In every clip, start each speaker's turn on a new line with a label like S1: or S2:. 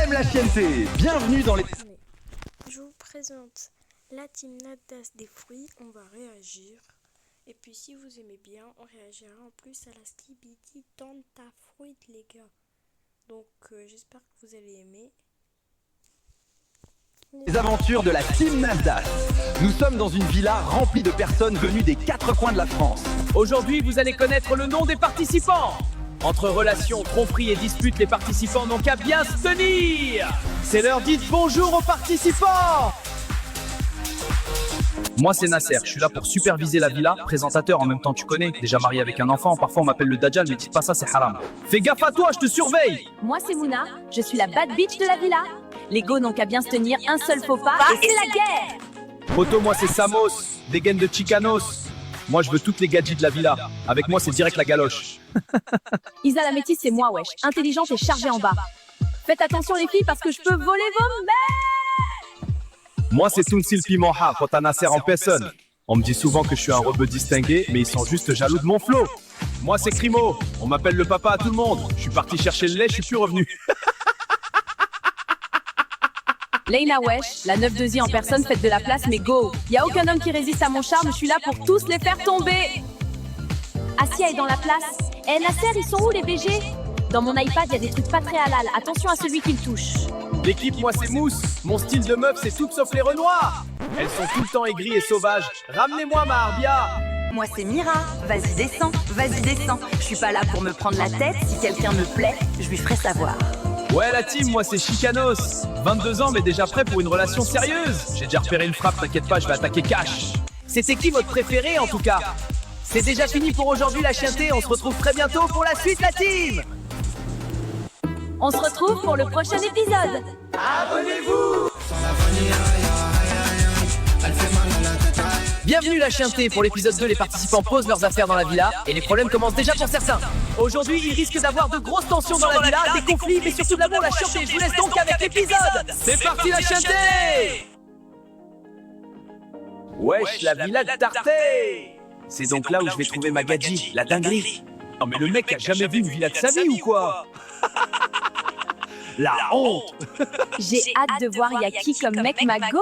S1: aime la chienneté. Bienvenue dans les...
S2: Je vous présente la team Nadas des fruits, on va réagir. Et puis si vous aimez bien, on réagira en plus à la Skibidi Tanta Fruit les gars. Donc j'espère que vous allez aimer.
S1: Les aventures de la team Nasdaq. Nous sommes dans une villa remplie de personnes venues des 4 coins de la France.
S3: Aujourd'hui, vous allez connaître le nom des participants. Entre relations, tromperies et disputes, les participants n'ont qu'à bien se tenir. C'est l'heure dites bonjour aux participants. Moi, c'est Nasser. Je suis là pour superviser la villa. Présentateur en même temps, tu connais. Déjà marié avec un enfant. Parfois, on m'appelle le Dajjal, mais dites pas ça, c'est haram. Fais gaffe à toi, je te surveille.
S4: Moi, c'est Mouna. Je suis la bad bitch de la villa. Les go n'ont qu'à bien se tenir, un seul faux pas et c'est la guerre.
S3: Poto, moi, c'est Samos. Des gaines de Chicanos. Moi, je veux toutes les gadgets de la villa. Avec moi, c'est direct la galoche.
S4: Isa la métisse, c'est moi, wesh. Intelligente et chargée en bas. Faites attention, les filles, parce que je peux voler vos mères.
S3: Moi, c'est Tounsil Pimonha, quand t'as Nasser en personne. On me dit souvent que je suis un rebeu distingué, mais ils sont juste jaloux de mon flow. Moi, c'est Crimo. On m'appelle le papa à tout le monde. Je suis parti chercher le lait, je suis plus revenu.
S4: Leïna wesh, la 9-2i en personne, faites de la place, mais go. Y a aucun homme qui résiste à mon charme, je suis là pour tous les faire tomber. Asia est dans la place. Eh Nasser, ils sont où les BG? Dans mon iPad, y a des trucs pas très halal. Attention à celui qui le touche.
S3: L'équipe, moi, c'est Mousse. Mon style de meuf, c'est tout sauf les renoirs. Elles sont tout le temps aigries et sauvages. Ramenez-moi ma Arbia.
S5: Moi c'est Mira, vas-y descends, vas-y descends. Je suis pas là pour me prendre la tête, si quelqu'un me plaît, je lui ferai savoir.
S3: Ouais, la team, moi, c'est Chicanos. 22 ans, mais déjà prêt pour une relation sérieuse. J'ai déjà repéré une frappe, t'inquiète pas, je vais attaquer cash. C'était qui votre préféré, en tout cas? C'est déjà fini pour aujourd'hui, la chienneté. On se retrouve très bientôt pour la suite, la team.
S4: On se retrouve pour le prochain épisode.
S3: Abonnez-vous. Bienvenue la chienneté. Pour l'épisode 2, les participants posent leurs affaires dans la villa et les problèmes commencent déjà pour certains. Aujourd'hui, il risque d'avoir de grosses tensions dans la villa, des conflits, mais surtout de l'amour, la chienneté. Je vous laisse donc avec l'épisode. C'est parti la chienneté. Wesh, la villa de Tarté. C'est donc là où je vais trouver ma gadji, la dinguerie. Non mais le mec a jamais vu une villa de sa vie ou quoi? La honte.
S4: J'ai hâte de voir y a qui comme mec Mago.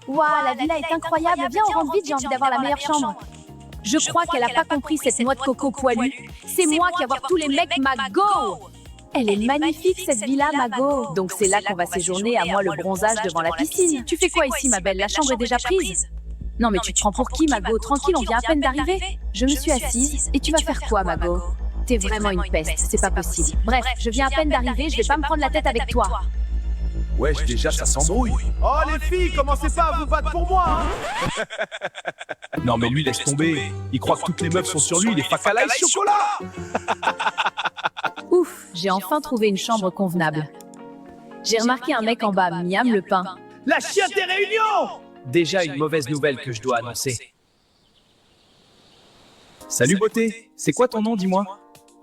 S4: Waouh, la villa est incroyable. Viens, on rentre vite, j'ai envie d'avoir la meilleure chambre. Je crois qu'elle a pas compris cette noix de coco poilue. C'est moi qui vais avoir tous les mecs Mago. Elle est magnifique cette villa Mago. Donc c'est là qu'on va séjourner, à moi le bronzage devant la piscine. Tu fais quoi ici ma belle? La chambre est déjà prise. Non mais tu te prends pour qui Mago? Tranquille, on vient à peine d'arriver. Je me suis assise et tu vas faire quoi Mago? T'es vraiment une peste, c'est pas possible. Bref, je viens à peine d'arriver, je vais pas me prendre la tête avec toi.
S3: Wesh, déjà ça s'embrouille. Oh les filles, commencez pas à vous battre pour moi hein. Non mais lui laisse tomber. Il croit que toutes les meufs sont sur lui, il est facala et chocolat.
S4: Ouf, j'ai enfin trouvé une chambre convenable. J'ai remarqué un mec en bas, miam le pain.
S3: La chienne des réunions. Déjà une mauvaise nouvelle que je dois annoncer. Salut beauté, c'est quoi ton nom dis-moi?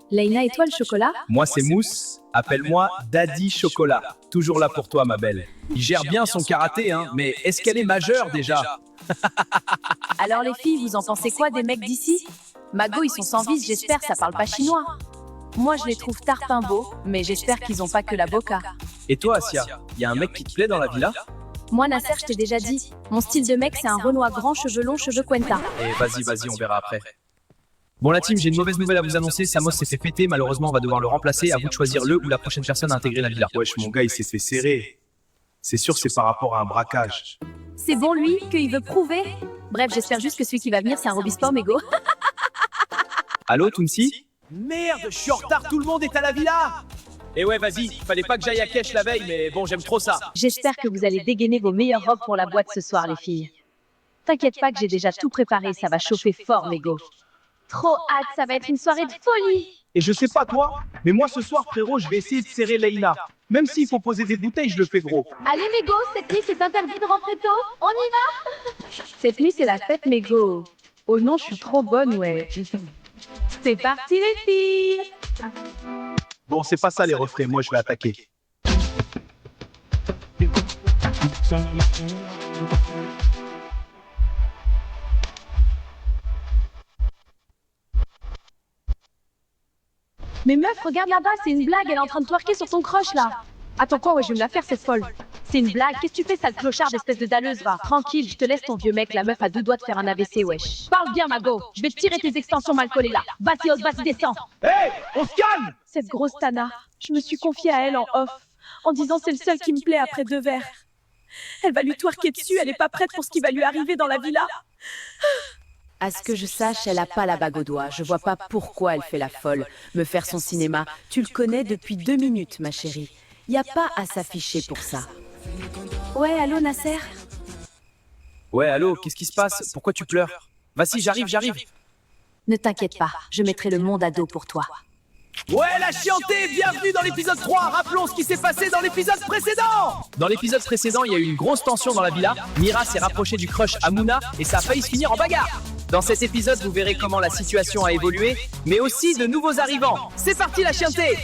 S4: Leïna étoile chocolat?
S3: Moi c'est Mousse, appelle-moi Daddy Chocolat. Toujours là pour toi ma belle. Il gère bien son karaté hein, mais est-ce qu'elle est majeure déjà?
S4: Alors les filles, vous en pensez quoi des mecs d'ici? Mago ils sont sans vice, j'espère, ça parle pas chinois. Moi je les trouve tarpins beaux, mais j'espère qu'ils ont pas que la boca.
S3: Et toi Asia, y a un mec qui te plaît dans la villa?
S4: Moi Nasser, je t'ai déjà dit, mon style de mec c'est un Renoir grand, cheveux longs, cheveux Cuenta.
S3: Et vas-y, on verra après. Bon la team, j'ai une mauvaise nouvelle à vous annoncer, Samos s'est fait péter, malheureusement on va devoir le remplacer, à vous de choisir le ou la prochaine personne à intégrer la villa. Wesh mon gars il s'est fait serrer. C'est sûr c'est par rapport à un braquage.
S4: C'est bon lui, qu'il veut prouver? Bref, j'espère juste que celui qui va venir c'est un Robesport mégo.
S3: Allô Tounsi? Merde, je suis en retard, tout le monde est à la villa. Et ouais vas-y, fallait pas que j'aille à Kesh la veille, mais bon j'aime trop ça.
S4: J'espère que vous allez dégainer vos meilleures robes pour la boîte ce soir les filles. T'inquiète pas que j'ai déjà tout préparé, ça va chauffer fort mégo. Trop hâte, ça va être une soirée de folie.
S6: Et je sais pas toi, mais moi ce soir frérot, je vais essayer de serrer Leïna. Même s'il faut poser des bouteilles, je le fais gros.
S4: Allez mégo, cette nuit c'est interdit de rentrer tôt, on y va. Cette nuit c'est la fête mégo. Oh non, je suis trop bonne, ouais. C'est parti les filles.
S6: Bon, c'est pas ça les refrains, moi je vais attaquer.
S4: Mais meuf, regarde là-bas, c'est une blague, elle est en train de twerker sur ton croche là. Attends quoi, ouais, je vais me la faire cette folle. C'est une blague, qu'est-ce que tu fais, sale clochard d'espèce de dalleuse, va. Tranquille, je te laisse ton vieux mec, la meuf a 2 doigts de faire un AVC, wesh. Parle bien, Mago, je vais te tirer tes extensions mal collées là. Vas-y, ose, vas-y, descends.
S6: Hé, on se calme!
S4: Cette grosse Tana, je me suis confiée à elle en off, en disant c'est le seul qui me plaît après 2 verres. Elle va lui twerker dessus, elle est pas prête pour ce qui va lui arriver dans la villa.
S5: À ce que je sache, elle a pas la bague au doigt. Je vois pas pourquoi elle fait la folle. Me faire son cinéma, tu le connais depuis 2 minutes, ma chérie. Y a pas à s'afficher pour ça.
S4: Ouais, allô Nasser?
S3: Ouais, allô, qu'est-ce qui se passe? Pourquoi tu pleures? Vas-y, j'arrive.
S4: Ne t'inquiète pas, je mettrai le monde à dos pour toi.
S3: Ouais, la chiantée, bienvenue dans l'épisode 3. Rappelons ce qui s'est passé dans l'épisode précédent. Dans l'épisode précédent, il y a eu une grosse tension dans la villa. Mira s'est rapprochée du crush Amuna et ça a failli se finir en bagarre. Dans cet épisode, vous verrez comment la situation a évolué, mais aussi de nouveaux arrivants. C'est parti, la chiantée.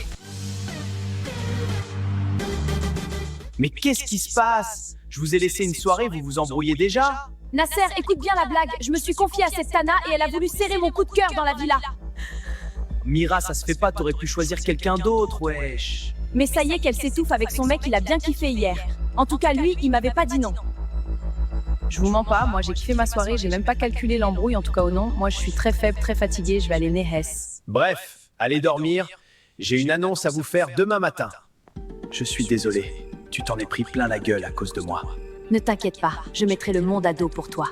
S3: Mais qu'est-ce qui se passe? Je vous ai laissé une soirée, vous vous embrouillez déjà?
S4: Nasser, écoute bien la blague, je me suis confiée à cette Tana et elle a voulu serrer mon coup de cœur dans la villa.
S3: Mira, ça se fait pas, t'aurais pu choisir quelqu'un d'autre, wesh.
S4: Mais ça y est qu'elle s'étouffe avec son mec, il a bien kiffé hier. En tout cas, lui, il m'avait pas dit non.
S5: Je vous mens pas, moi j'ai kiffé ma soirée, j'ai même pas calculé l'embrouille, en tout cas au nom. Moi je suis très faible, très fatiguée, je vais aller Nehes.
S3: Bref, allez dormir. J'ai une annonce à vous faire demain matin. Je suis désolé, tu t'en es pris plein la gueule à cause de moi.
S4: Ne t'inquiète pas, je mettrai le monde à dos pour toi.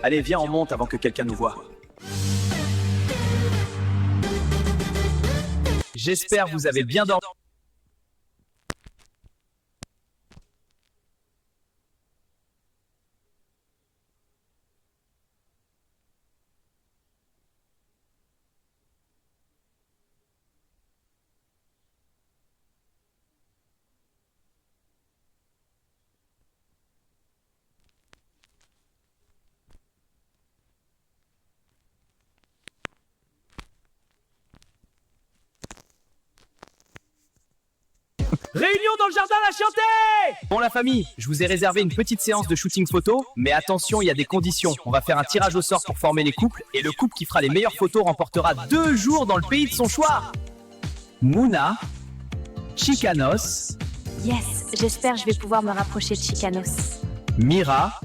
S3: Allez, viens, on monte avant que quelqu'un nous voie. J'espère que vous avez bien dormi. Réunion dans le jardin, la chiantée! Bon la famille, je vous ai réservé une petite séance de shooting photo, mais attention, il y a des conditions. On va faire un tirage au sort pour former les couples, et le couple qui fera les meilleures photos remportera 2 jours dans le pays de son choix. Mouna, Chicanos,
S4: Yes, j'espère que je vais pouvoir me rapprocher de Chicanos.
S3: Mira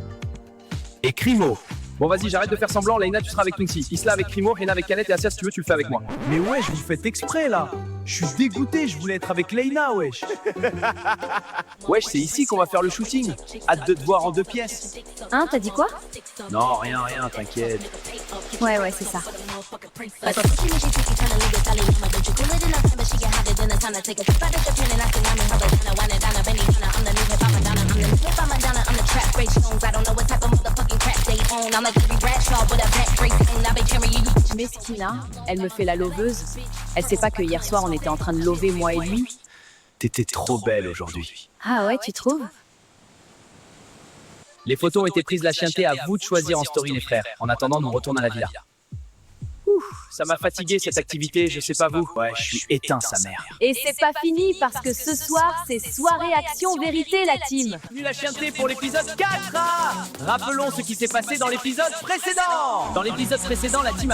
S3: et Crimo. Bon vas-y, j'arrête de faire semblant, Leïna tu seras avec Twinksy, Isla avec Crimo, Rena avec Canette et Asia si tu veux tu le fais avec moi.
S6: Mais wesh, vous faites exprès là. Je suis dégoûté, je voulais être avec Leïna, wesh.
S3: Wesh, c'est ici qu'on va faire le shooting. Hâte de te voir en 2 pièces.
S4: Hein, t'as dit quoi?
S3: Non, rien, t'inquiète.
S4: Ouais, c'est ça. Mesquina, elle me fait la loveuse. Elle sait pas que hier soir on était en train de lover moi et lui.
S3: T'étais trop belle aujourd'hui.
S4: Ah ouais, tu trouves?
S3: Les photos ont été prises, la chienté, à vous de choisir en story les frères. En attendant, nous retournons à la villa. Ça m'a fatigué cette activité, je sais pas vous. Ouais, je suis éteint sa mère.
S4: Et c'est pas fini parce que ce soir c'est soirée action vérité la team.
S3: Bienvenue la chienté pour l'épisode 4. Rappelons ce qui s'est passé dans l'épisode précédent. Dans l'épisode précédent, la team a